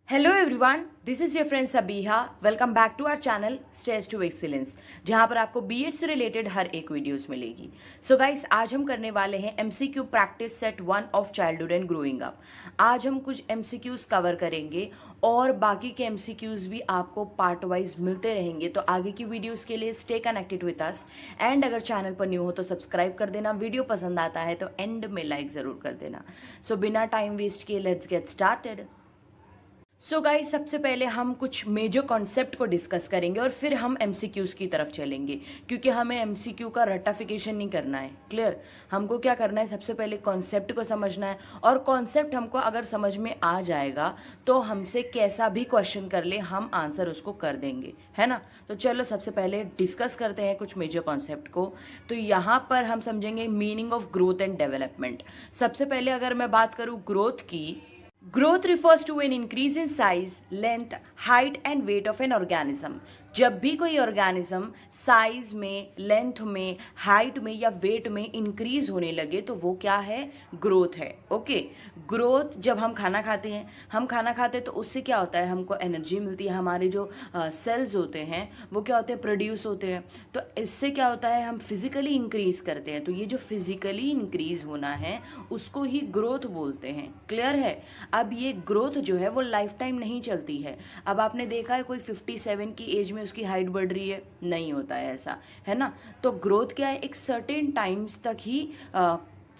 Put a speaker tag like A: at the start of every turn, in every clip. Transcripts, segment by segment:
A: Hello everyone, this is your friend Sabiha. Welcome back to our channel stage to excellence, जहां पर आपको BEd से related हर एक videos मिलेगी। सो गाइस, आज हम करने वाले हैं MCQ practice set 1 of childhood and growing up. आज हम कुछ एमसीक्यूज कवर करेंगे और बाकी के एमसीक्यूज भी आपको पार्ट वाइज मिलते रहेंगे। तो आगे की वीडियोस के लिए stay connected with us and अगर चैनल पर न्यू हो तो सब्सक्राइब कर देना। वीडियो पसंद आता है तो एंड में लाइक ज़रूर कर देना। सो बिना टाइम वेस्ट किए let's get started. So guys, सबसे पहले हम कुछ मेजर कॉन्सेप्ट को डिस्कस करेंगे और फिर हम एमसीक्यूज की तरफ चलेंगे, क्योंकि हमें एमसीक्यू का रट्टाफिकेशन नहीं करना है। क्लियर? हमको क्या करना है, सबसे पहले कॉन्सेप्ट को समझना है और कॉन्सेप्ट हमको अगर समझ में आ जाएगा तो हमसे कैसा भी क्वेश्चन कर ले हम आंसर उसको कर देंगे, है ना। तो चलो सबसे पहले डिस्कस करते हैं कुछ मेजर कॉन्सेप्ट को। तो यहाँ पर हम समझेंगे meaning of growth and development. सबसे पहले अगर मैं बात करूँ ग्रोथ की, growth refers to an increase in size, length, height and weight of an organism। जब भी कोई ऑर्गेनिज्म साइज में, लेंथ में, हाइट में या वेट में इंक्रीज होने लगे तो वो क्या है, ग्रोथ है। ओके, ग्रोथ जब हम खाना खाते हैं, तो उससे क्या होता है, हमको एनर्जी मिलती है। हमारे जो सेल्स होते हैं वो क्या होते हैं, प्रोड्यूस होते हैं। तो इससे क्या होता है, हम फिजिकली इंक्रीज करते हैं। तो ये जो फिजिकली इंक्रीज होना है उसको ही ग्रोथ बोलते हैं। क्लियर है? अब ये ग्रोथ जो है वो लाइफ टाइम नहीं चलती है। अब आपने देखा है कोई 57 की एज में उसकी हाइट बढ़ रही है, नहीं होता है ऐसा, है ना। तो ग्रोथ क्या है, एक सर्टेन टाइम्स तक ही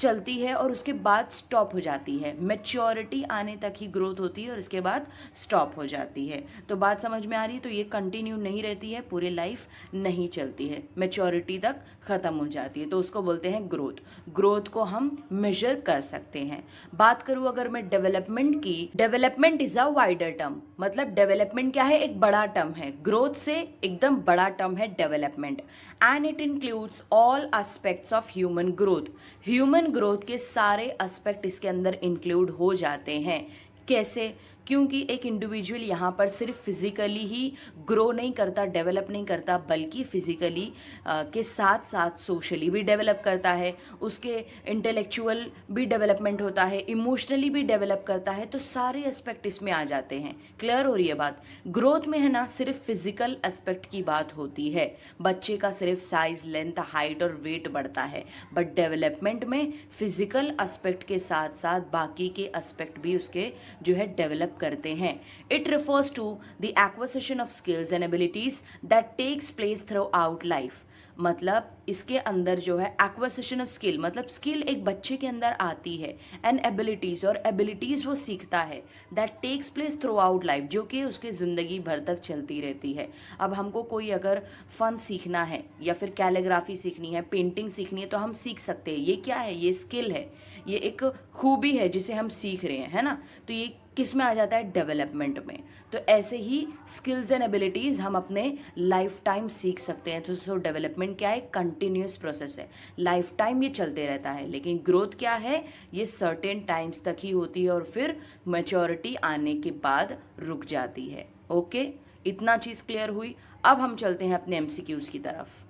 A: चलती है और उसके बाद स्टॉप हो जाती है। मैच्योरिटी आने तक ही ग्रोथ होती है और उसके बाद स्टॉप हो जाती है। तो बात समझ में आ रही है? तो ये कंटिन्यू नहीं रहती है, पूरे लाइफ नहीं चलती है, मैच्योरिटी तक ख़त्म हो जाती है। तो उसको बोलते हैं ग्रोथ। ग्रोथ को हम मेजर कर सकते हैं। बात करूँ अगर मैं डेवलपमेंट की, development is a wider term. मतलब डेवलपमेंट क्या है, एक बड़ा टर्म है। ग्रोथ से एकदम बड़ा टर्म है development, and it includes all aspects of human growth. Human growth के सारे एस्पेक्ट इसके अंदर इंक्लूड हो जाते हैं। कैसे? क्योंकि एक इंडिविजुअल यहाँ पर सिर्फ फिजिकली ही ग्रो नहीं करता, डेवलप नहीं करता, बल्कि फिजिकली के साथ साथ सोशली भी डेवलप करता है, उसके इंटेलेक्चुअल भी डेवलपमेंट होता है, इमोशनली भी डेवलप करता है। तो सारे एस्पेक्ट इसमें आ जाते हैं। क्लियर हो रही है बात? ग्रोथ में है ना सिर्फ फिजिकल एस्पेक्ट की बात होती है, बच्चे का सिर्फ साइज, लेंथ, हाइट और वेट बढ़ता है। बट डेवलपमेंट में फिजिकल एस्पेक्ट के साथ साथ बाकी के एस्पेक्ट भी उसके जो है डेवलप करते हैं। It refers to the acquisition of skills and abilities that takes place throughout life. मतलब इसके अंदर जो है एक्विजिशन ऑफ स्किल, मतलब स्किल एक बच्चे के अंदर आती है, एंड एबिलिटीज, और एबिलिटीज वो सीखता है, that takes place throughout life, जो कि उसकी ज़िंदगी भर तक चलती रहती है। अब हमको कोई अगर फन सीखना है या फिर कैलीग्राफी सीखनी है, पेंटिंग सीखनी है, तो हम सीख सकते हैं। ये क्या है, ये स्किल है, ये एक खूबी है जिसे हम सीख रहे हैं, है ना। तो ये किस में आ जाता है, डेवलपमेंट में। तो ऐसे ही स्किल्स एंड एबिलिटीज़ हम अपने लाइफ टाइम सीख सकते हैं। तो सो डेवलपमेंट क्या है, कंटिन्यूस प्रोसेस है, लाइफ टाइम ये चलते रहता है। लेकिन ग्रोथ क्या है, ये सर्टेन टाइम्स तक ही होती है और फिर मैच्योरिटी आने के बाद रुक जाती है। ओके, इतना चीज़ क्लियर हुई। अब हम चलते हैं अपने एमसीक्यूज की तरफ।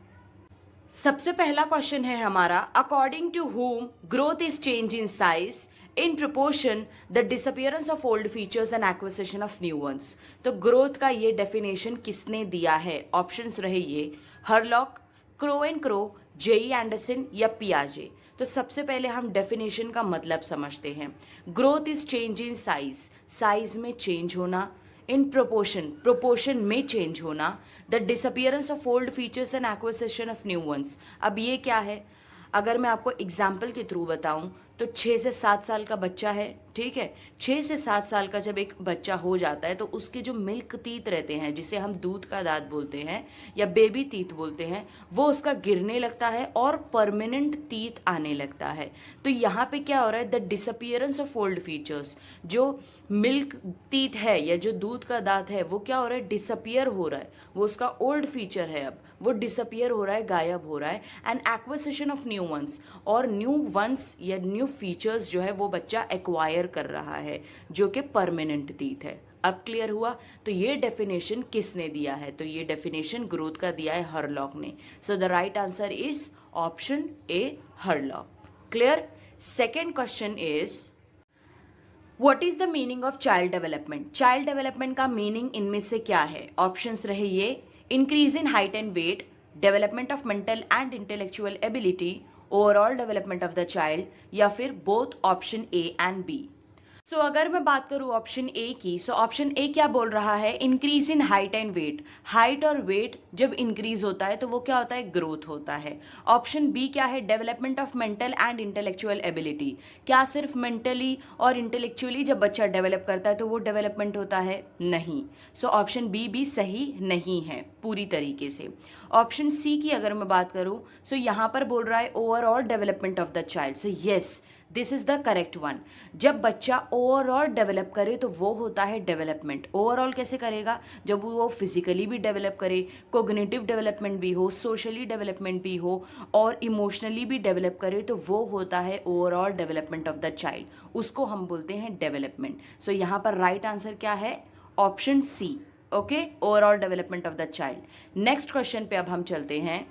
A: सबसे पहला क्वेश्चन है हमारा, according to whom growth is change in size in proportion the disappearance of old features and acquisition of new ones. तो ग्रोथ का ये डेफिनेशन किसने दिया है? ऑप्शंस रहे ये, Hurlock, Crow and Crow, J E Anderson या पियाजे। तो सबसे पहले हम डेफिनेशन का मतलब समझते हैं। Growth is change in size, size में चेंज होना, इन प्रोपोर्शन, प्रोपोर्शन में चेंज होना, the disappearance of old features and acquisition of new once. अब ये क्या है, अगर मैं आपको एग्जाम्पल के थ्रू बताऊं तो 6 से 7 साल का बच्चा है, ठीक है। 6 से 7 साल का जब एक बच्चा हो जाता है तो उसके जो मिल्क टीथ रहते हैं, जिसे हम दूध का दांत बोलते हैं या बेबी टीथ बोलते हैं, वो उसका गिरने लगता है और परमानेंट टीथ आने लगता है। तो यहाँ पे क्या हो रहा है, the disappearance of old features, जो मिल्क टीथ है या जो दूध का दांत है वो क्या हो रहा है, डिसअपियर हो रहा है। वो उसका ओल्ड फीचर है, अब वो डिसअपियर हो रहा है, गायब हो रहा है। And acquisition of new once, और न्यू वंस या न्यू फीचर्स जो है वो बच्चा एक्वायर कर रहा है, जो कि परमानेंट टीथ है। अब क्लियर हुआ? तो ये डेफिनेशन किसने दिया है? तो ये डेफिनेशन ग्रोथ का दिया है हरलॉक ने। So the right answer is option A, Hurlock. Clear? Second question is, what is the meaning of child development? Child development का मीनिंग इनमें से क्या है? ऑप्शंस रहे ये: increase in height and weight, development of mental and intellectual ability, overall development of the child, या फिर both option A and B. So अगर मैं बात करूं ऑप्शन ए की, सो ऑप्शन ए क्या बोल रहा है? Increase in height and weight. Height और वेट जब इंक्रीज होता है तो वो क्या होता है? ग्रोथ होता है। ऑप्शन बी क्या है? Development of mental and intellectual ability. क्या सिर्फ मेंटली और इंटेलेक्चुअली जब बच्चा डेवलप करता है तो वो डेवलपमेंट होता है? नहीं। सो ऑप्शन बी भी सही नहीं है पूरी तरीके से। ऑप्शन सी की अगर मैं बात करूं, सो यहां पर बोल रहा है overall development of the child. So yes, this is the correct one. जब बच्चा ओवरऑल डेवलप करे तो वो होता है डेवलपमेंट। ओवरऑल कैसे करेगा? जब वो फिजिकली भी डेवलप करे, कोग्निटिव डेवलपमेंट भी हो, सोशली डेवलपमेंट भी हो और इमोशनली भी डेवलप करे तो वो होता है overall development of the child. उसको हम बोलते हैं डेवलपमेंट। सो यहाँ पर राइट आंसर क्या है? Option C. Okay, overall development of the child. Next question पे अब हम चलते हैं।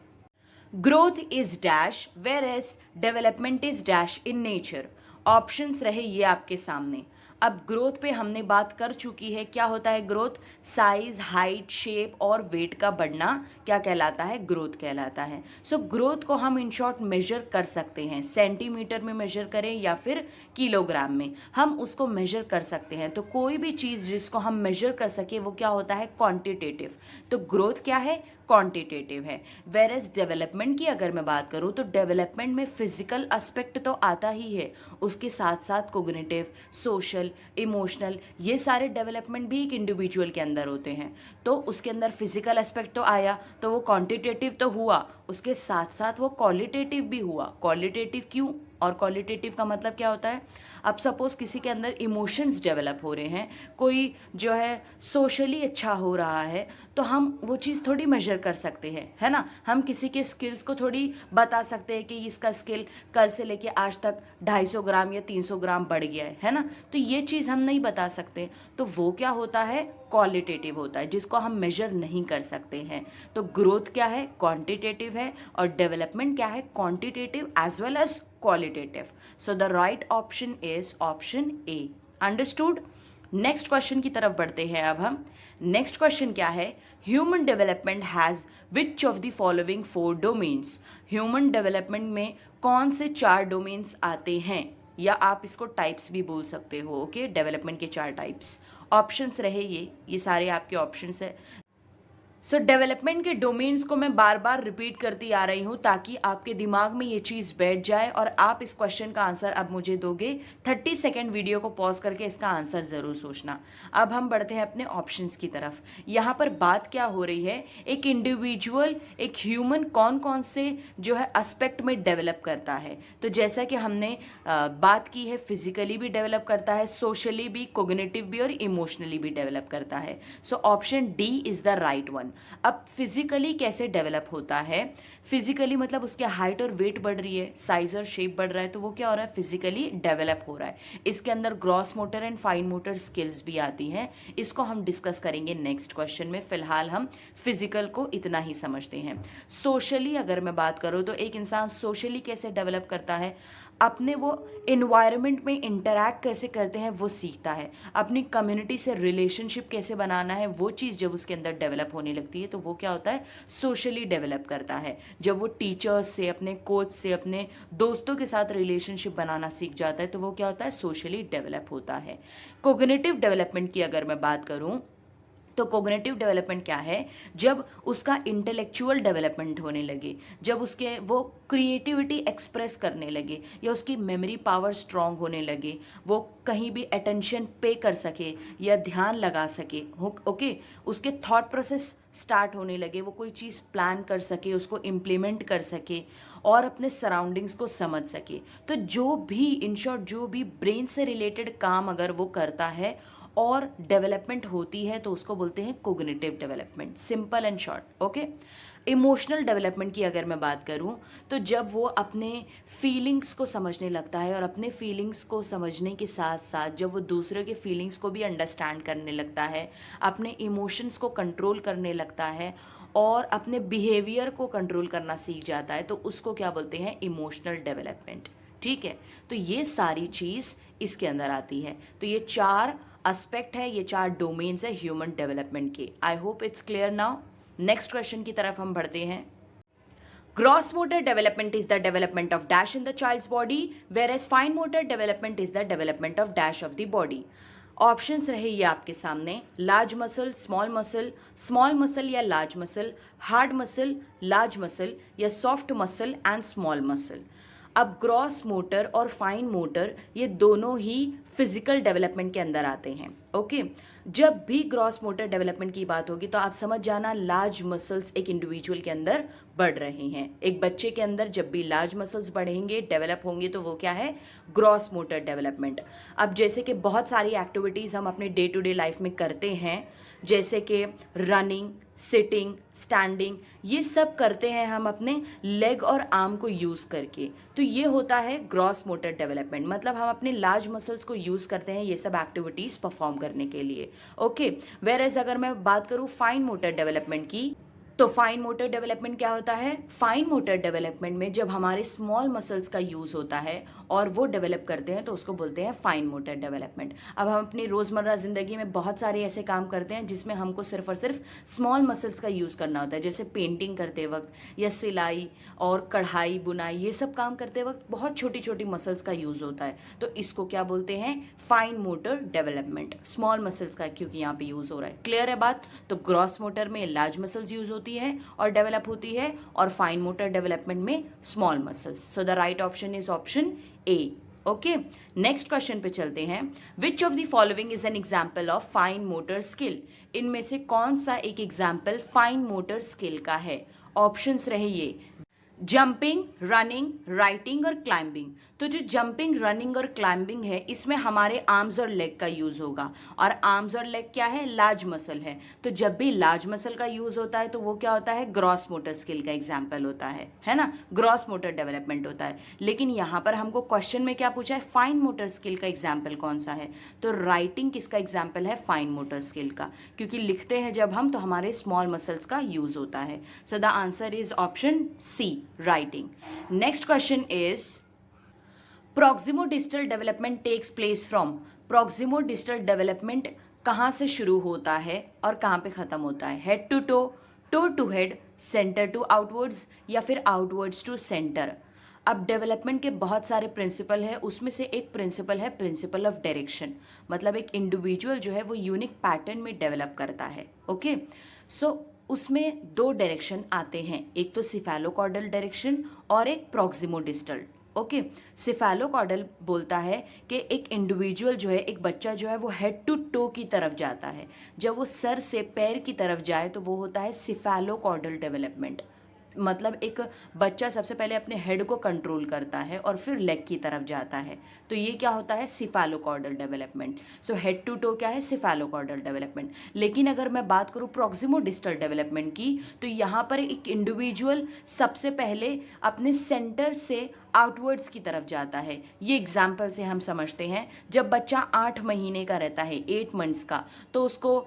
A: Growth is dash whereas development is dash in nature. Options रहे ये आपके सामने। अब ग्रोथ पे हमने बात कर चुकी है। क्या होता है ग्रोथ? साइज, हाइट, शेप और वेट का बढ़ना क्या कहलाता है? ग्रोथ कहलाता है। सो ग्रोथ को हम इन शॉर्ट मेजर कर सकते हैं, सेंटीमीटर में मेजर करें या फिर किलोग्राम में, हम उसको मेजर कर सकते हैं। तो कोई भी चीज़ जिसको हम मेजर कर सके वो क्या होता है? क्वांटिटेटिव। तो ग्रोथ क्या है? क्वांटिटेटिव है। वेर एज डेवलपमेंट की अगर मैं बात करूँ तो डेवलपमेंट में फिजिकल एस्पेक्ट तो आता ही है, उसके साथ साथ कोग्निटिव, सोशल, इमोशनल, ये सारे डेवलपमेंट भी एक इंडिविजुअल के अंदर होते हैं। तो उसके अंदर फिजिकल एस्पेक्ट तो आया तो वो क्वांटिटेटिव तो हुआ, उसके साथ साथ वो क्वालिटेटिव भी हुआ। क्वालिटेटिव क्यों? और क्वालिटेटिव का मतलब क्या होता है? अब सपोज किसी के अंदर इमोशंस डेवलप हो रहे हैं, कोई जो है सोशली अच्छा हो रहा है, तो हम वो चीज़ थोड़ी मेजर कर सकते हैं, है ना? हम किसी के स्किल्स को थोड़ी बता सकते हैं कि इसका स्किल कल से लेके आज तक 250 ग्राम या 300 ग्राम बढ़ गया है ना? तो ये चीज़ हम नहीं बता सकते, तो वो क्या होता है? क्वालिटेटिव होता है, जिसको हम मेजर नहीं कर सकते हैं। तो ग्रोथ क्या है? क्वांटिटेटिव है, और डेवलपमेंट क्या है? Quantitative as well as qualitative. So the right option is option A. Understood? Next question की तरफ बढ़ते हैं अब हम। नेक्स्ट क्वेश्चन क्या है? Human development has which of the following 4 domains. Human development में कौन से 4 डोमेन्स आते हैं, या आप इसको टाइप्स भी बोल सकते हो। ओके, डेवलपमेंट के 4 टाइप्स। ऑप्शंस रहे ये सारे आपके ऑप्शंस है। सो डेवलपमेंट के डोमेन्स को मैं बार बार रिपीट करती आ रही हूँ ताकि आपके दिमाग में ये चीज़ बैठ जाए और आप इस क्वेश्चन का आंसर अब मुझे दोगे। 30 सेकेंड वीडियो को पॉज करके इसका आंसर ज़रूर सोचना। अब हम बढ़ते हैं अपने ऑप्शंस की तरफ। यहाँ पर बात क्या हो रही है? एक इंडिविजुअल, एक ह्यूमन कौन कौन से जो है एस्पेक्ट में डेवलप करता है। तो जैसा कि हमने बात की है, फिजिकली भी डेवलप करता है, सोशली भी, कोग्निटिव भी और इमोशनली भी डेवलप करता है। So option D is the right one. अब फिजिकली कैसे डेवलप होता है? फिजिकली मतलब उसके हाइट और वेट बढ़ रही है, साइज और शेप बढ़ रहा है, तो वो क्या हो रहा है? फिजिकली डेवलप हो रहा है। इसके अंदर gross motor and fine motor skills भी आती हैं। इसको हम डिस्कस करेंगे नेक्स्ट क्वेश्चन में। फिलहाल हम फिजिकल को इतना ही समझते हैं। सोशली अगर मैं बात करूँ तो एक इंसान सोशली कैसे डेवलप करता है? अपने वो इन्वायरमेंट में इंटरैक्ट कैसे करते हैं वो सीखता है। अपनी कम्युनिटी से रिलेशनशिप कैसे बनाना है वो चीज़ जब उसके अंदर डेवलप होने लगती है तो वो क्या होता है? सोशली डेवलप करता है। जब वो टीचर्स से, अपने कोच से, अपने दोस्तों के साथ रिलेशनशिप बनाना सीख जाता है तो वो क्या होता है? सोशली डेवलप होता है। कोग्निटिव डेवलपमेंट की अगर मैं बात करूँ तो कोग्निटिव डेवलपमेंट क्या है? जब उसका इंटेलेक्चुअल डेवलपमेंट होने लगे, जब उसके वो क्रिएटिविटी एक्सप्रेस करने लगे, या उसकी मेमोरी पावर स्ट्रांग होने लगे, वो कहीं भी अटेंशन पे कर सके या ध्यान लगा सके। ओके, उसके थॉट प्रोसेस स्टार्ट होने लगे, वो कोई चीज़ प्लान कर सके, उसको इम्प्लीमेंट कर सके और अपने सराउंडिंग्स को समझ सके। तो जो भी इन शॉर्ट जो भी ब्रेन से रिलेटेड काम अगर वो करता है और डेवलपमेंट होती है तो उसको बोलते हैं cognitive development. Simple and short. Okay, emotional development की अगर मैं बात करूं तो जब वो अपने फीलिंग्स को समझने लगता है और अपने फीलिंग्स को समझने के साथ साथ जब वो दूसरे के फीलिंग्स को भी अंडरस्टैंड करने लगता है, अपने इमोशंस को कंट्रोल करने लगता है और अपने बिहेवियर को कंट्रोल करना सीख जाता है, तो उसको क्या बोलते हैं? Emotional development. ठीक है, तो ये सारी चीज़ इसके अंदर आती है। तो ये 4 एस्पेक्ट है, ये 4 डोमेन्स है ह्यूमन डेवलपमेंट के। I hope it's clear now. Next question की तरफ हम बढ़ते हैं। Gross motor development is the development of dash in the child's body, whereas fine motor development is the development of dash of the body. Options रहे ये आपके सामने, large muscle, small muscle या large muscle, hard muscle, large muscle या soft muscle and small muscle. अब gross motor और fine motor ये दोनों ही फिजिकल डेवलपमेंट के अंदर आते हैं। ओके, जब भी ग्रॉस मोटर डेवलपमेंट की बात होगी तो आप समझ जाना लार्ज मसल्स एक इंडिविजुअल के अंदर बढ़ रहे हैं। एक बच्चे के अंदर जब भी लार्ज मसल्स बढ़ेंगे, डेवलप होंगे, तो वो क्या है, ग्रॉस मोटर डेवलपमेंट। अब जैसे कि बहुत सारी एक्टिविटीज़ हम अपने डे टू डे लाइफ में करते हैं, जैसे कि रनिंग, सिटिंग, स्टैंडिंग, ये सब करते हैं हम अपने लेग और आर्म को यूज़ करके। तो ये होता है ग्रॉस मोटर डेवलपमेंट, मतलब हम अपने लार्ज मसल्स को यूज़ करते हैं ये सब एक्टिविटीज़ परफॉर्म करने के लिए। ओके, वेयरएज अगर मैं बात करूँ फाइन मोटर डेवलपमेंट की, तो फाइन मोटर डेवलपमेंट क्या होता है? फाइन मोटर डेवलपमेंट में जब हमारे स्मॉल मसल्स का यूज़ होता है और वो डेवलप करते हैं तो उसको बोलते हैं फाइन मोटर डेवलपमेंट। अब हम अपनी रोज़मर्रा ज़िंदगी में बहुत सारे ऐसे काम करते हैं जिसमें हमको सिर्फ और सिर्फ स्मॉल मसल्स का यूज़ करना होता है, जैसे पेंटिंग करते वक्त या सिलाई और कढ़ाई बुनाई, ये सब काम करते वक्त बहुत छोटी छोटी मसल्स का यूज़ होता है। तो इसको क्या बोलते हैं? Fine motor development. Small muscles का क्योंकि यहाँ पे यूज़ हो रहा है। क्लियर है बात? तो ग्रॉस मोटर में लार्ज मसल्स यूज होती है और डेवलप होती है, और फाइन मोटर डेवलपमेंट में small muscles. So the right option is option A. Okay, next question पे चलते हैं। विच of the following is an example of fine motor skill? इनमें से कौन सा एक एग्जाम्पल फाइन मोटर स्किल का है? ऑप्शंस रहे ये, जंपिंग, रनिंग, राइटिंग और क्लाइंबिंग। तो जो जंपिंग, रनिंग और क्लाइंबिंग है, इसमें हमारे आर्म्स और लेग का यूज होगा, और आर्म्स और लेग क्या है? लार्ज मसल है। तो जब भी लार्ज मसल का यूज होता है तो वो क्या होता है? ग्रॉस मोटर स्किल का एग्जाम्पल होता है ना, ग्रॉस मोटर डेवलपमेंट होता है। लेकिन यहाँ पर हमको क्वेश्चन में क्या पूछा है? फाइन मोटर स्किल का एग्जाम्पल कौन सा है? तो राइटिंग किसका एग्जाम्पल है? फाइन मोटर स्किल का, क्योंकि लिखते हैं जब हम तो हमारे स्मॉल मसल्स का यूज होता है। So the answer is option C, writing. Next question is proximodistal development takes place from? proximodistal development कहाँ से शुरू होता है और कहाँ पे ख़त्म होता है? Head to toe, toe to head, centre to outwards या फिर आउटवर्ड्स टू सेंटर? अब डेवलपमेंट के बहुत सारे प्रिंसिपल है, उसमें से एक प्रिंसिपल है प्रिंसिपल ऑफ डायरेक्शन, मतलब एक इंडिविजुअल जो है वो यूनिक पैटर्न में डेवलप करता है। ओके, सो उसमें 2 डायरेक्शन आते हैं, एक तो सिफेलोकॉर्डल डायरेक्शन और एक प्रॉक्सिमोडिस्टल। ओके, सिफेलोकॉर्डल बोलता है कि एक इंडिविजुअल जो है, एक बच्चा जो है वो हेड टू टो की तरफ जाता है। जब वो सर से पैर की तरफ जाए तो वो होता है सिफेलोकॉर्डल डेवलपमेंट, मतलब एक बच्चा सबसे पहले अपने हेड को कंट्रोल करता है और फिर लेग की तरफ जाता है, तो ये क्या होता है? Cephalocaudal development. So head to toe क्या है? Cephalocaudal development. लेकिन अगर मैं बात करूँ प्रॉक्सिमोडिस्टल डेवलपमेंट की, तो यहाँ पर एक इंडिविजुअल सबसे पहले अपने सेंटर से आउटवर्ड्स की तरफ जाता है। ये एग्जाम्पल से हम समझते हैं, जब बच्चा 8 महीने का रहता है, 8 मंथ्स का, तो उसको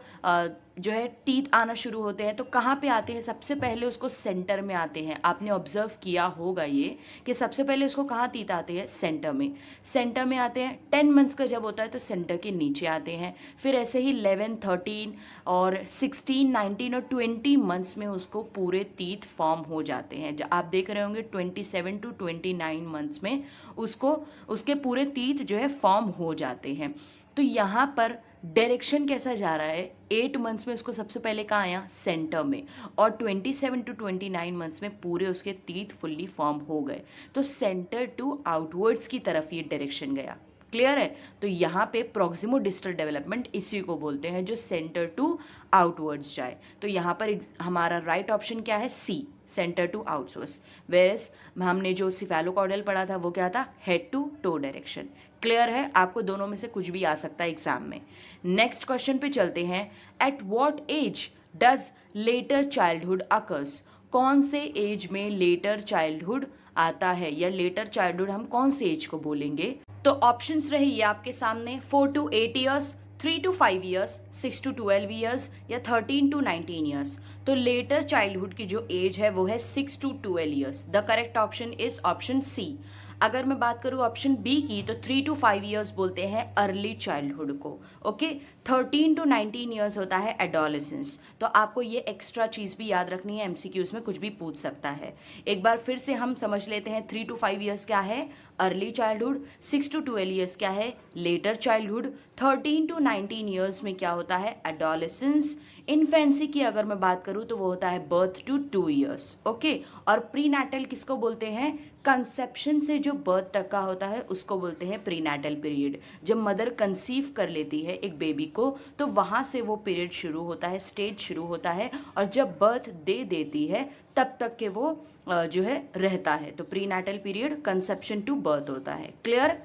A: जो है टीथ आना शुरू होते हैं। तो कहाँ पे आते हैं? सबसे पहले उसको सेंटर में आते हैं। आपने ऑब्जर्व किया होगा ये कि सबसे पहले उसको कहाँ टीथ आते हैं? सेंटर में। सेंटर में आते हैं। 10 मंथ्स का जब होता है तो सेंटर के नीचे आते हैं। फिर ऐसे ही 11, 13 और 16, 19 और 20 मंथ्स में उसको पूरे टीथ फॉर्म हो जाते हैं। आप देख रहे होंगे 27 to 29 मंथ्स में उसको उसके पूरे टीथ जो है फॉर्म हो जाते हैं। तो यहाँ पर डायरेक्शन कैसा जा रहा है? 8 मंथ्स में उसको सबसे पहले कहाँ आया? सेंटर में, और 27 to 29 मंथ्स में पूरे उसके टीथ फुल्ली फॉर्म हो गए। तो सेंटर टू आउटवर्ड्स की तरफ ये डायरेक्शन गया। क्लियर है? तो यहाँ पे प्रॉक्सिमोडिस्टल डेवलपमेंट इसी को बोलते हैं, जो सेंटर टू आउटवर्ड्स जाए। तो यहाँ पर हमारा राइट ऑप्शन क्या है? C, centre to outwards. Whereas हमने जो सिफेलोकॉर्डल पढ़ा था वो क्या था? Head to toe direction. Clear है? आपको दोनों में से कुछ भी आ सकता है एग्जाम में। नेक्स्ट क्वेश्चन पे चलते हैं। At what age does later childhood occurs? कौन से एज में लेटर चाइल्डहुड आता है, या लेटर चाइल्डहुड हम कौन से एज को बोलेंगे? तो ऑप्शंस रहे ये आपके सामने, 4 to 8 years, 3 to 5 years, 6 to 12 years या 13 to 19 ईयर्स। तो लेटर चाइल्डहुड की जो एज है वो है 6 to 12 years. The correct option is option C. अगर मैं बात करूँ ऑप्शन बी की तो 3 to 5 ईयर्स बोलते हैं अर्ली चाइल्डहुड को, ओके। 13 to 19 ईयर्स होता है एडोलेसेंस। तो आपको ये एक्स्ट्रा चीज़ भी याद रखनी है, एमसीक्यूज में कुछ भी पूछ सकता है। एक बार फिर से हम समझ लेते हैं, 3 to 5 ईयर्स क्या है, अर्ली चाइल्डहुड। 6 to 12 ईयर्स क्या है, लेटर चाइल्डहुड। 13 to 19 ईयर्स में क्या होता है, एडोलेसेंस। इन्फेंसी की अगर मैं बात करूं तो वो होता है बर्थ टू 2 ईयर्स, ओके। और प्रीनैटल किसको बोलते हैं, कंसेप्शन से जो बर्थ तक का होता है उसको बोलते हैं प्रीनैटल पीरियड। जब मदर कंसीव कर लेती है एक बेबी को तो वहाँ से वो पीरियड शुरू होता है, स्टेज शुरू होता है, और जब बर्थ दे देती है तब तक के वो जो है रहता है। तो प्रीनैटल पीरियड कंसेप्शन टू बर्थ होता है। Clear.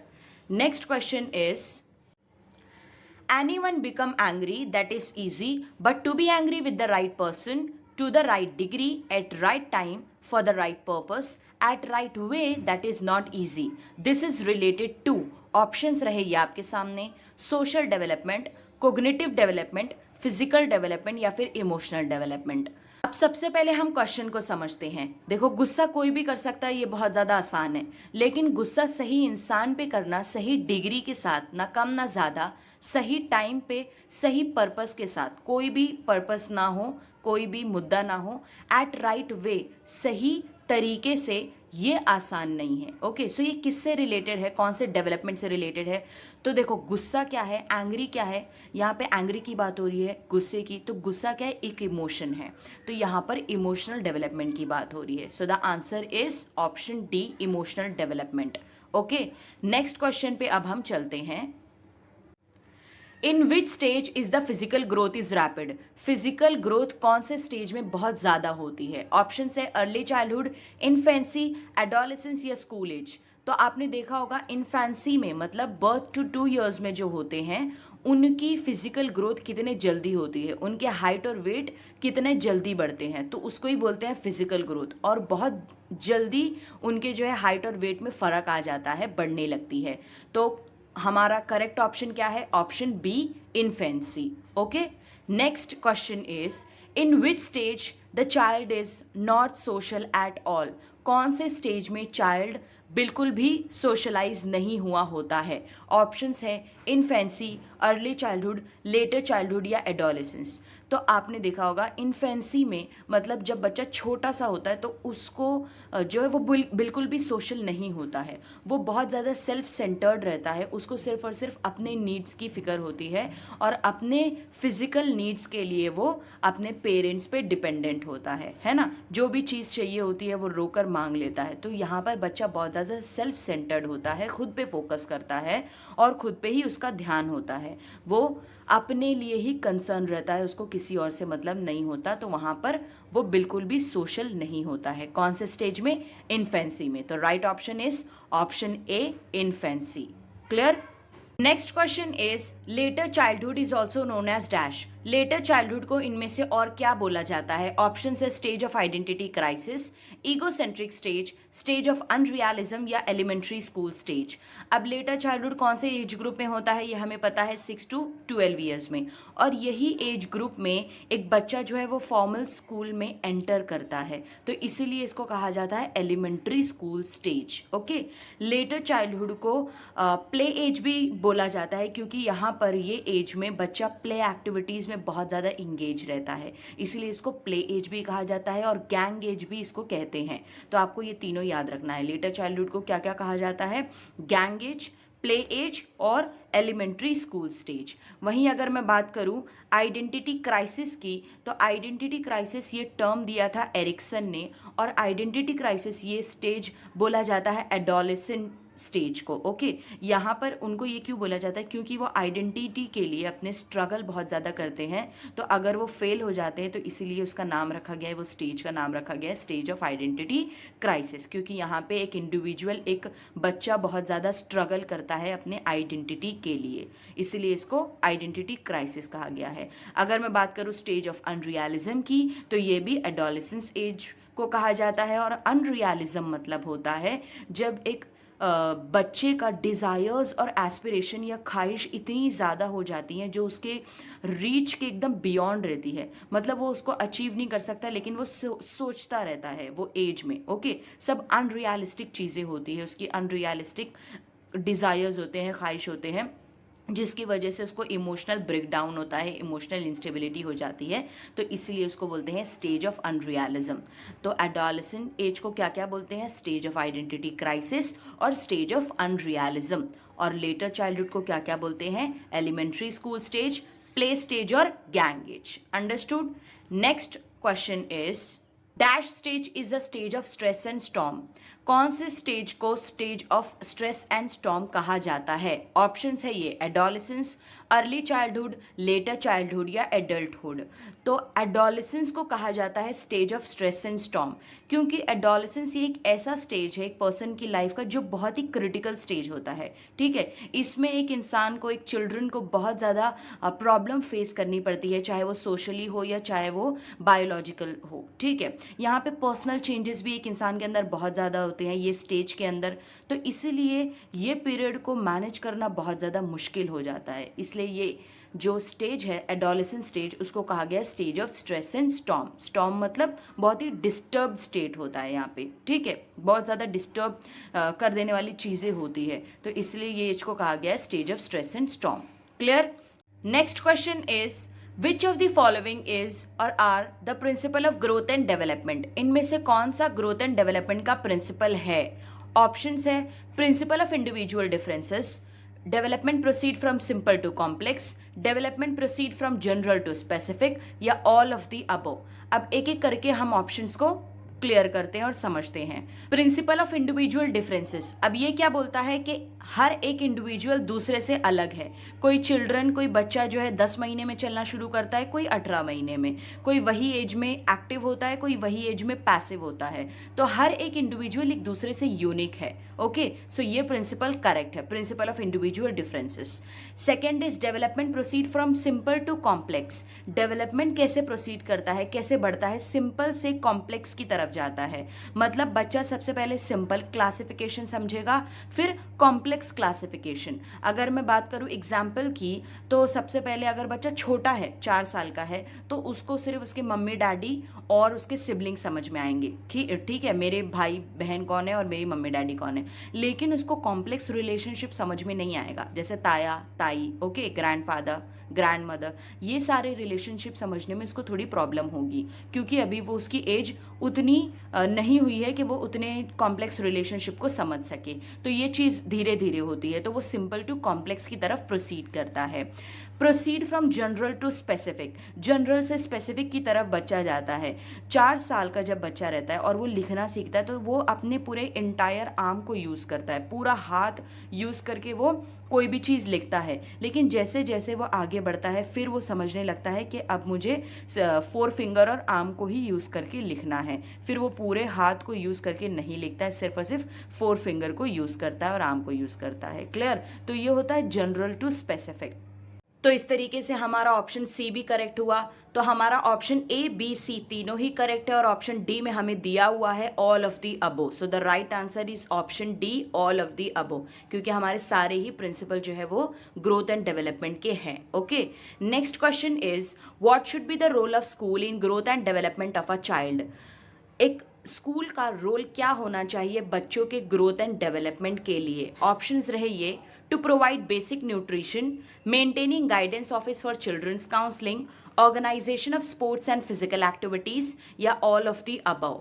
A: Next question is, anyone become angry, that is easy, but to be angry with the right person, to the right degree, at right time, for the right purpose, at right way, that is not easy. This is related to, options रहे ये आपके सामने, social development, cognitive development, physical development या फिर emotional development। अब सबसे पहले हम क्वेश्चन को समझते हैं। देखो, गुस्सा कोई भी कर सकता है, ये बहुत ज़्यादा आसान है, लेकिन गुस्सा सही इंसान पे करना, सही डिग्री के साथ, ना कम ना ज़्यादा, सही टाइम पे, सही पर्पस के साथ, कोई भी पर्पस ना हो, कोई भी मुद्दा ना हो, एट राइट वे, सही तरीके से, ये आसान नहीं है, ओके। सो ये किससे रिलेटेड है, कौन से डेवलपमेंट से रिलेटेड है? तो देखो, गुस्सा क्या है, एंग्री क्या है, यहाँ पे एंग्री की बात हो रही है, गुस्से की। तो गुस्सा क्या है, एक इमोशन है, तो यहाँ पर इमोशनल डेवलपमेंट की बात हो रही है। So the answer is option D, emotional development, okay. Next question पे अब हम चलते हैं। In which stage is the physical growth is rapid? Physical growth कौन से स्टेज में बहुत ज़्यादा होती है? ऑप्शन है अर्ली चाइल्डहुड, इन्फेंसी, एडोलेसेंस या स्कूल एज। तो आपने देखा होगा इन्फेंसी में, मतलब बर्थ टू 2 ईयर्स में जो होते हैं उनकी फिजिकल ग्रोथ कितने जल्दी होती है, उनके हाइट और वेट कितने जल्दी बढ़ते हैं, तो उसको ही बोलते हैं फिजिकल ग्रोथ। और बहुत जल्दी उनके जो है हाइट और वेट में फ़र्क आ जाता है, बढ़ने लगती है। तो हमारा करेक्ट ऑप्शन क्या है, option B, infancy, okay. Next question is, in which stage the child is not social at all? कौन से स्टेज में चाइल्ड बिल्कुल भी सोशलाइज नहीं हुआ होता है? ऑप्शंस है infancy, early childhood, later childhood या एडोलेसेंस। तो आपने देखा होगा इन्फेंसी में, मतलब जब बच्चा छोटा सा होता है तो उसको जो है वो बिल्कुल भी सोशल नहीं होता है, वो बहुत ज़्यादा सेल्फ सेंटर्ड रहता है, उसको सिर्फ और सिर्फ अपने नीड्स की फिक्र होती है और अपने फिजिकल नीड्स के लिए वो अपने पेरेंट्स पे डिपेंडेंट होता है ना। जो भी चीज़ चाहिए होती है वो रोकर मांग लेता है। तो यहाँ पर बच्चा बहुत ज़्यादा सेल्फ सेंटर्ड होता है, खुद पे फोकस करता है और खुद पे ही उसका ध्यान होता है, वो अपने लिए ही कंसर्न रहता है, उसको किसी और से मतलब नहीं होता। तो वहाँ पर वो बिल्कुल भी सोशल नहीं होता है। कौन से स्टेज में? इन्फेंसी में। तो right option is option A, infancy. Clear. Next question is, later childhood is also known as dash. Later childhood को इनमें से और क्या बोला जाता है? ऑप्शन है stage of identity crisis, egocentric stage, stage of unrealism या एलिमेंट्री स्कूल स्टेज। अब लेटर चाइल्डहुड कौन से एज ग्रुप में होता है? ये हमें पता है 6 to 12 ईयर्स में, और यही एज ग्रुप में एक बच्चा जो है वो फॉर्मल स्कूल में एंटर करता है, तो इसीलिए इसको कहा जाता है elementary school stage, okay. Later childhood को प्ले एज भी बोला जाता है, क्योंकि यहाँ पर ये एज में बच्चा प्ले एक्टिविटीज़ में बहुत ज़्यादा इंगेज रहता है, इसीलिए इसको प्ले एज भी कहा जाता है और गैंग एज भी इसको कहते हैं। तो आपको ये तीनों याद रखना है। लेटर चाइल्डहुड को क्या क्या कहा जाता है? गैंग एज, प्ले एज और एलिमेंट्री स्कूल स्टेज। वहीं अगर मैं बात करूं आइडेंटिटी क्राइसिस की, तो आइडेंटिटी क्राइसिस ये टर्म दिया था एरिक्सन ने, और आइडेंटिटी क्राइसिस ये स्टेज बोला जाता है एडोलेसेंट स्टेज को, ओके। यहाँ पर उनको ये क्यों बोला जाता है? क्योंकि वो आइडेंटिटी के लिए अपने स्ट्रगल बहुत ज़्यादा करते हैं, तो अगर वो फेल हो जाते हैं तो इसीलिए उसका नाम रखा गया है, वो स्टेज का नाम रखा गया है स्टेज ऑफ आइडेंटिटी क्राइसिस, क्योंकि यहाँ पे एक इंडिविजुअल, एक बच्चा बहुत ज़्यादा स्ट्रगल करता है अपने आइडेंटिटी के लिए, इसीलिए इसको आइडेंटिटी क्राइसिस कहा गया है। अगर मैं बात करूँ स्टेज ऑफ अनरियलिज्म की, तो ये भी एडोलेसेंस एज को कहा जाता है, और अनरियलिज्म मतलब होता है जब एक बच्चे का डिज़ायर्स और एस्पिरेशन या ख्वाहिश इतनी ज़्यादा हो जाती हैं जो उसके रीच के एकदम बियॉन्ड रहती है, मतलब वो उसको अचीव नहीं कर सकता लेकिन वो सोचता रहता है वो एज में। ओके, सब अनरियलिस्टिक चीज़ें होती है, उसकी अनरियलिस्टिक डिज़ायर्स होते हैं, ख्वाहिश होते हैं, जिसकी वजह से उसको इमोशनल ब्रेकडाउन होता है, इमोशनल इंस्टेबिलिटी हो जाती है। तो इसलिए उसको बोलते हैं स्टेज ऑफ अनरियलिज्म। तो एडोलेसेंट एज को क्या क्या बोलते हैं? स्टेज ऑफ आइडेंटिटी क्राइसिस और स्टेज ऑफ अनरियलिज्म। और लेटर चाइल्डहुड को क्या क्या बोलते हैं? Elementary school stage, play stage और gang age. Understood? Next question is dash stage is a stage of stress and storm. कौन से स्टेज को stage of stress and storm कहा जाता है? ऑप्शंस है ये: adolescence, early childhood, later childhood या एडल्टहुड। तो एडोलेसेंस को कहा जाता है stage of stress and storm, क्योंकि एडोलेसेंस ये एक ऐसा स्टेज है एक पर्सन की लाइफ का जो बहुत ही क्रिटिकल स्टेज होता है। ठीक है, इसमें एक इंसान को, एक चिल्ड्रन को बहुत ज़्यादा प्रॉब्लम फेस करनी पड़ती है, चाहे वो सोशली हो या चाहे वो बायोलॉजिकल हो। ठीक है, यहाँ पे पर्सनल चेंजेस भी एक इंसान के अंदर बहुत ज़्यादा होते हैं ये स्टेज के अंदर, तो इसीलिए ये पीरियड को मैनेज करना बहुत ज़्यादा मुश्किल हो जाता है। इसलिए ये जो स्टेज है एडोलेसेंट स्टेज, उसको कहा गया stage of stress and storm. Storm मतलब बहुत ही डिस्टर्ब स्टेट होता है यहाँ पे। ठीक है, बहुत ज़्यादा डिस्टर्ब कर देने वाली चीज़ें होती है, तो इसलिए ये एज को कहा गया stage of stress and storm. Clear? Next question is which of the following is और are the principle of growth and development. इनमें से कौन सा ग्रोथ एंड डेवलपमेंट का प्रिंसिपल है? ऑप्शंस है: principle of individual differences, development proceed from simple to complex, development proceed from general to specific, या all of the above. अब एक एक करके हम ऑप्शंस को क्लियर करते हैं और समझते हैं। प्रिंसिपल ऑफ इंडिविजुअल डिफरेंसेस, अब ये क्या बोलता है कि हर एक इंडिविजुअल दूसरे से अलग है। कोई चिल्ड्रन, कोई बच्चा जो है 10 महीने में चलना शुरू करता है, कोई 18 महीने में, कोई वही एज में एक्टिव होता है, कोई वही एज में पैसिव होता है। तो हर एक इंडिविजुअल एक दूसरे से यूनिक है। ओके, सो ये प्रिंसिपल करेक्ट है, principle of individual differences. Second is development proceed from simple to complex. Development कैसे प्रोसीड करता है, कैसे बढ़ता है? सिंपल से कॉम्प्लेक्स की तरफ जाता है। मतलब बच्चा सबसे पहले सिंपल क्लासिफिकेशन समझेगा, फिर कॉम्प्लेक्स क्लासिफिकेशन। अगर मैं बात करूं एग्जाम्पल की, तो सबसे पहले अगर बच्चा छोटा है, 4 साल का है, तो उसको सिर्फ उसके मम्मी डैडी और उसके सिबलिंग समझ में आएंगे। ठीक है, मेरे भाई बहन कौन है और मेरी मम्मी डैडी कौन है, लेकिन उसको कॉम्प्लेक्स रिलेशनशिप समझ में नहीं आएगा, जैसे ताया ताई, ओके, ग्रैंडफादर ग्रैंड मदर, ये सारे रिलेशनशिप समझने में इसको थोड़ी प्रॉब्लम होगी, क्योंकि अभी वो उसकी एज उतनी नहीं हुई है कि वो उतने कॉम्प्लेक्स रिलेशनशिप को समझ सके। तो ये चीज़ धीरे धीरे होती है, तो वो सिंपल टू कॉम्प्लेक्स की तरफ प्रोसीड करता है। Proceed from general to specific, general से स्पेसिफिक की तरफ बच्चा जाता है। 4 साल का जब बच्चा रहता है और वो लिखना सीखता है, तो वो अपने पूरे इंटायर आर्म को यूज़ करता है, पूरा हाथ यूज़ करके वो कोई भी चीज़ लिखता है। लेकिन जैसे जैसे वो आगे बढ़ता है, फिर वो समझने लगता है कि अब मुझे 4 फिंगर और आर्म को ही यूज़ करके लिखना है। फिर वो पूरे हाथ को यूज़ करके नहीं लिखता है, सिर्फ और सिर्फ 4 फिंगर को यूज़ करता है और आर्म को यूज़ करता है। क्लियर? तो ये होता है जनरल टू स्पेसिफिक। तो इस तरीके से हमारा ऑप्शन सी भी करेक्ट हुआ। तो हमारा ऑप्शन ए बी सी तीनों ही करेक्ट है, और ऑप्शन डी में हमें दिया हुआ है all of the above. So the right answer is option D, all of the above, क्योंकि हमारे सारे ही प्रिंसिपल जो है वो ग्रोथ एंड डेवलपमेंट के हैं। Okay, next question is what should be the role of school in growth and development of a child. एक school का रोल क्या होना चाहिए बच्चों के ग्रोथ एंड डेवलपमेंट के लिए? ऑप्शंस रहे ये: to provide basic nutrition, maintaining guidance office for childrens counselling, organisation of sports and physical activities, या ऑल ऑफ द अबव।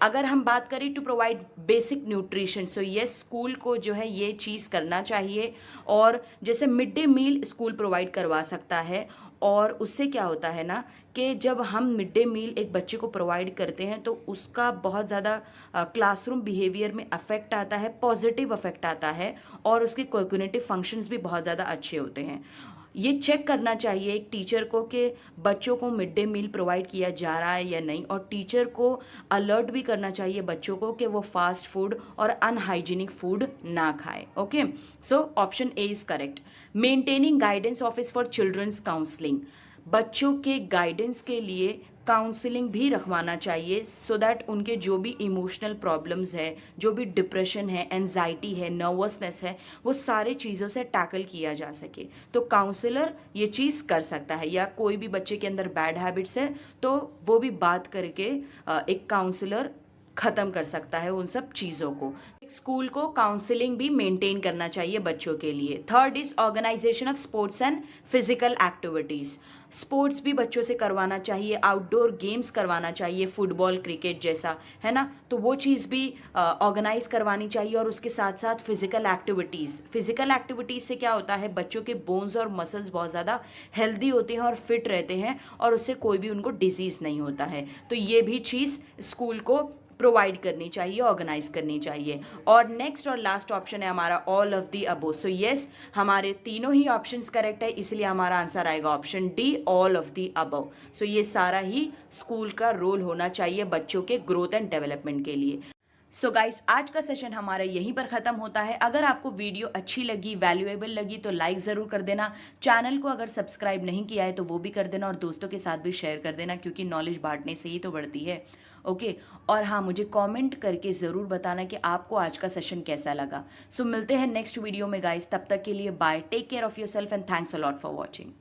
A: अगर हम बात करें to provide basic nutrition, so ये स्कूल को जो है ये चीज़ करना चाहिए, और जैसे mid day meal school provide करवा सकता है। और उससे क्या होता है ना कि जब हम मिड डे मील एक बच्चे को प्रोवाइड करते हैं, तो उसका बहुत ज़्यादा क्लासरूम बिहेवियर में अफेक्ट आता है, पॉजिटिव अफेक्ट आता है, और उसके कोग्निटिव फंक्शंस भी बहुत ज़्यादा अच्छे होते हैं। ये चेक करना चाहिए एक टीचर को कि बच्चों को मिड डे मील प्रोवाइड किया जा रहा है या नहीं, और टीचर को अलर्ट भी करना चाहिए बच्चों को कि वो फास्ट फूड और अनहाइजीनिक फूड ना खाए। Okay, so option A is correct. Maintaining guidance office for childrens counselling, बच्चों के गाइडेंस के लिए काउंसलिंग भी रखवाना चाहिए सो दैट उनके जो भी इमोशनल प्रॉब्लम्स है, जो भी डिप्रेशन है, एनजाइटी है, नर्वसनेस है, वो सारे चीज़ों से टैकल किया जा सके। तो काउंसलर ये चीज़ कर सकता है, या कोई भी बच्चे के अंदर बैड हैबिट्स है तो वो भी बात करके एक काउंसलर ख़त्म कर सकता है उन सब चीज़ों को। स्कूल को काउंसलिंग भी मेंटेन करना चाहिए बच्चों के लिए। Third is organisation of sports and physical activities. Sports भी बच्चों से करवाना चाहिए, आउटडोर गेम्स करवाना चाहिए, फुटबॉल क्रिकेट जैसा, है ना। तो वो चीज़ भी ऑर्गेनाइज करवानी चाहिए। और उसके साथ साथ फिजिकल एक्टिविटीज़ से क्या होता है, बच्चों के बोन्स और मसल्स बहुत ज़्यादा हेल्दी होते हैं और फिट रहते हैं, और उससे कोई भी उनको डिजीज़ नहीं होता है। तो ये भी चीज़ स्कूल को प्रोवाइड करनी चाहिए, ऑर्गेनाइज करनी चाहिए। और नेक्स्ट और लास्ट ऑप्शन है हमारा all of the above. So yes, हमारे तीनों ही ऑप्शंस करेक्ट है, इसलिए हमारा आंसर आएगा option D, all of the above. So ये सारा ही स्कूल का रोल होना चाहिए बच्चों के ग्रोथ एंड डेवलपमेंट के लिए। सो गाइस, आज का सेशन हमारा यहीं पर ख़त्म होता है। अगर आपको वीडियो अच्छी लगी, वैल्यूएबल लगी तो लाइक ज़रूर कर देना। चैनल को अगर सब्सक्राइब नहीं किया है तो वो भी कर देना, और दोस्तों के साथ भी शेयर कर देना, क्योंकि नॉलेज बांटने से ही तो बढ़ती है। ओके। और हाँ, मुझे कमेंट करके ज़रूर बताना कि आपको आज का सेशन कैसा लगा। सो मिलते हैं नेक्स्ट वीडियो में गाइस, तब तक के लिए bye, take care of yourself and thanks a lot for watching.